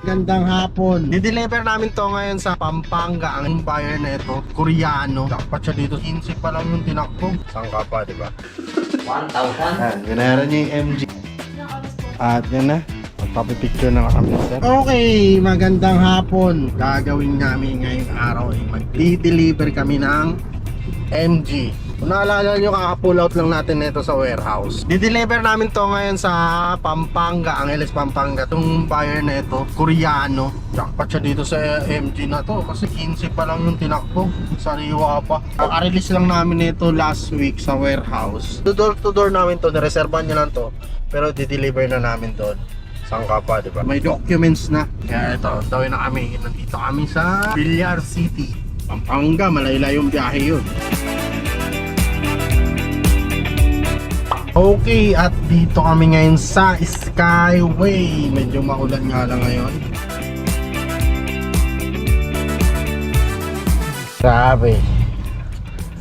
Gandang hapon. Dideliver namin to ngayon sa Pampanga. Ang buyer na ito, Koreano. Dapat siya dito. 15 pa lang yung tinakbo. Saan ka pa, diba? 1,000. Binayaran niya yung MG. At yan na. Magpapipicture na kami, sir. Okay, magandang hapon. Gagawin namin ngayong araw ay mag-deliver kami ng MG. Kung naalala nyo, kaka-pull out lang natin nito sa warehouse. Dideliver namin to ngayon sa Pampanga, Angeles, Pampanga. Itong buyer na ito, Koreano. Jackpot siya dito sa MG na to kasi 15 pa lang yung tinakbo. Sariwa pa. Kaka-release lang namin ito last week sa warehouse. Door to door namin to, nireservahan nyo lang to. Pero dideliver na namin doon. Saan ka pa, diba? May documents na. Kaya ito, tawin na kami. Nandito kami sa Villar City, Pampanga. Malayo-layong biyahe yun. Okay, at dito kami ngayon sa Skyway. Medyo maulan nga lang ngayon. Grabe.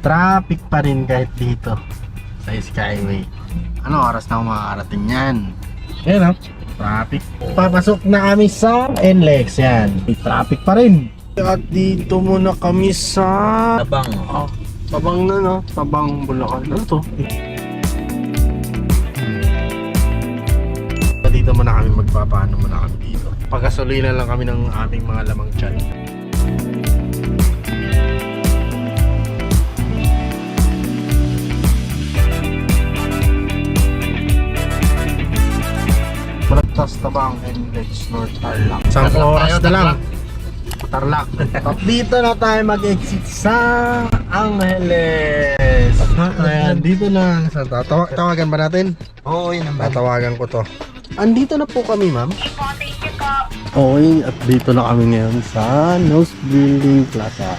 Traffic pa rin kahit dito sa Skyway. Ano oras na makakarating yan? Ayan, traffic. Papasok na kami sa NLEX. Yan, may traffic pa rin. At dito muna kami sa Tabang. Tabang na, no? Tabang, Bulacan. Ano to? Dito muna kami magpapaano muna kami dito. Pagkasolina lang kami ng aming mga lamang tiyan. Malagtas Tabang NLEX North Tarlac. Isang oras na lang. Tarlac. At dito na tayo mag-exit sa Angeles. Ayan, dito na. Tawagan ba natin? Oo, yun ang bali. Tatawagan ko to. Andito na po kami, ma'am. Okay, at dito na kami ngayon sa Nose Building Plaza.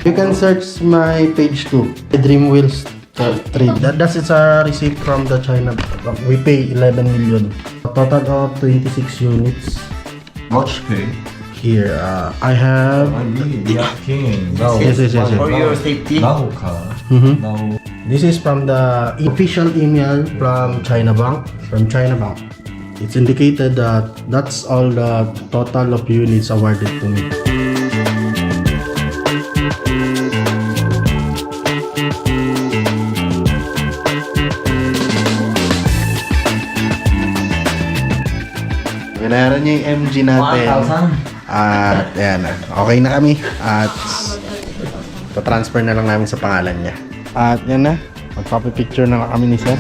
You can search my page too, Dream Wheels Trade. That is a receipt from the China. We pay 11 million. A total of 26 units. Much pay. Here, I have. We are king. Now, Yes. For your safety. now car. Mhm. Now, This is from the official email from China Bank. It's indicated that that's all the total of units awarded to me. Binayaran niya yung MG natin. 1,000. At ayan na. Okay na kami. At pa-transfer na lang namin sa pangalan niya. At yan na. Magpapipicture na kami ni sir.